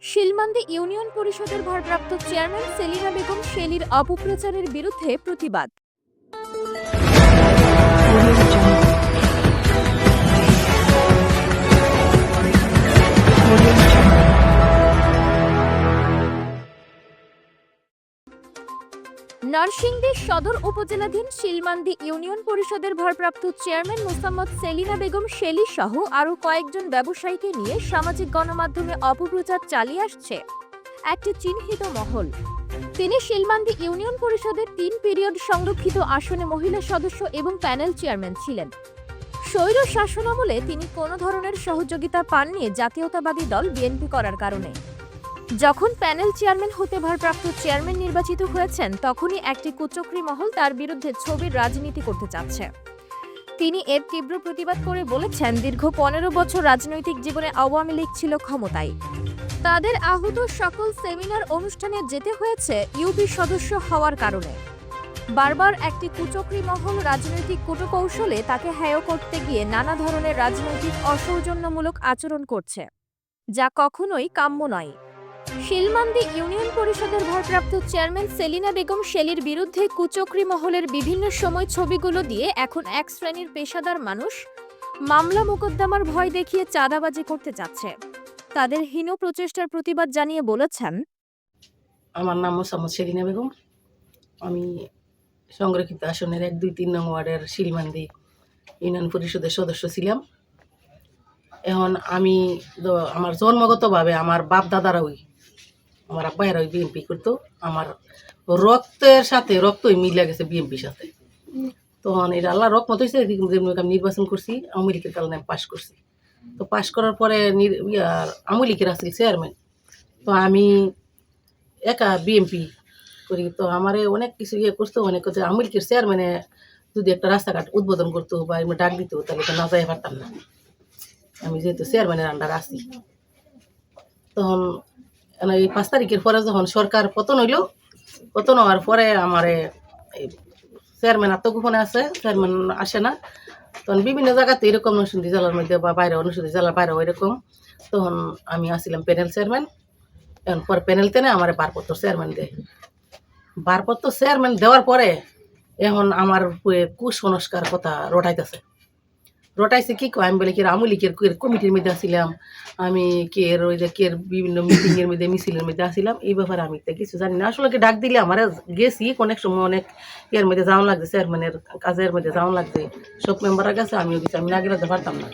Shilmandi union পরিষদের ভারপ্রাপ্ত chairman Selina Begum শেলির অপপ্রচারের বিরুদ্ধে প্রতিবাদ। নরসিংদী সদর উপজেলাধীন শিলমান্দি ইউনিয়ন পরিষদের ভারপ্রাপ্ত চেয়ারম্যান মোসাম্মদ সেলিনা বেগম শেলি সহ আরও কয়েকজন ব্যবসায়ীকে নিয়ে সামাজিক গণমাধ্যমে অপপ্রচার চালিয়ে আসছে একটি চিহ্নিত মহল। তিনি শিলমান্দি ইউনিয়ন পরিষদের 3 পিরিয়ড সংরক্ষিত আসনে মহিলা সদস্য এবং প্যানেল চেয়ারম্যান ছিলেন। স্বৈর শাসনামলে তিনি কোনো ধরনের সহযোগিতা পাননি জাতীয়তাবাদী দল বিএনপি করার কারণে। যখন প্যানেল চেয়ারম্যান হতে ভারপ্রাপ্ত চেয়ারম্যান নির্বাচিত হয়েছেন, তখনই একটি কুচক্রী মহল তার বিরুদ্ধে ছবির রাজনীতি করতে চাচ্ছে। তিনি এর তীব্র প্রতিবাদ করে বলেছেন, দীর্ঘ 15 বছর রাজনৈতিক জীবনে আওয়ামী লীগ ছিল ক্ষমতায়। তাদের আহত সকল সেমিনার অনুষ্ঠানে যেতে হয়েছে ইউপি সদস্য হওয়ার কারণে। বারবার একটি কুচক্রী মহল রাজনৈতিক কূটকৌশলে তাকে হেয় করতে গিয়ে নানা ধরনের রাজনৈতিক অসৌজন্যমূলক আচরণ করছে, যা কখনোই কাম্য নয়। শিলমান্দি ইউনিয়ন পরিষদের ভারপ্রাপ্ত চেয়ারম্যান সেলিনা বেগম শেলির বিরুদ্ধে কুচক্রী মহলের বিভিন্ন সময় ছবিগুলো দিয়ে এখন এক শ্রেণীর পেশাদার মানুষ মামলা মোকদ্দমার ভয় দেখিয়ে চাঁদাবাজি করতে যাচ্ছে। তাদের হীন প্রচেষ্টার প্রতিবাদ জানিয়ে বলেছেন, আমার নাম মোসাম্মদ সেলিনা বেগম। আমি সংরক্ষিত আসনের 1, 2, 3 নং ওয়ার্ডের শিলমান্দি ইউনিয়ন পরিষদের সদস্য ছিলাম। এখন আমি আমার জন্মগতভাবে আমার বাপ দাদারাই, আমার আব্বাইরাই বিএনপি করতো। আমার রক্তের সাথে রক্তই মিলে গেছে বিএনপির সাথে। তখন এটা আল্লাহ রকমত হয়েছে, আমি নির্বাচন করছি, আওয়ামী লীগের কারণে আমি পাশ করছি। তো পাশ করার পরে আওয়ামী লীগের আসছিল চেয়ারম্যান, তো আমি একা বিএমপি করি। তো আমারে অনেক কিছু করতো, অনেক কথা আওয়ামী লীগের চেয়ারম্যানে যদি একটা রাস্তাঘাট উদ্বোধন করতো বা এমনি ডাক দিত, তাহলে তো না যাই পারতাম না, আমি যেহেতু চেয়ারম্যানের আন্ডার আসি। তখন এই 5 তারিখের পরে যখন সরকার পতন হইল, পতন হওয়ার পরে আমারে চেয়ারম্যান আত্মগোপনে আছে, চেয়ারম্যান আসে না। তখন বিভিন্ন জায়গাতে এরকম অনুসন্ধি জেলার মধ্যে বা বাইরে অনুসন্ধি জেলার বাইরে এরকম, তখন আমি আসছিলাম প্যানেল চেয়ারম্যান। এখন পরে প্যানেল টেনে আমার বারপত্র চেয়ারম্যান দেয়। বারপত্র চেয়ারম্যান দেওয়ার পরে এখন আমার কুসংস্কার কথা রটাইছে কি কয়, আমি বলে কি আওয়ামী লীগের কমিটির মধ্যে আসছিলাম, আমি কের বিভিন্ন মিটিংয়ের মধ্যে মিছিলের মধ্যে আসছিলাম। এই ব্যাপারে আমি কিছু জানি না। আসলে কি ডাক দিলে আমার গেছি, অনেক সময় অনেক এর মধ্যে যাওয়ান লাগছে, চেয়ারম্যানের কাজের মধ্যে যাওয়ান লাগছে, সব মেম্বাররা গেছে, আমিও গেছি, আমি না গেলে পারতাম না।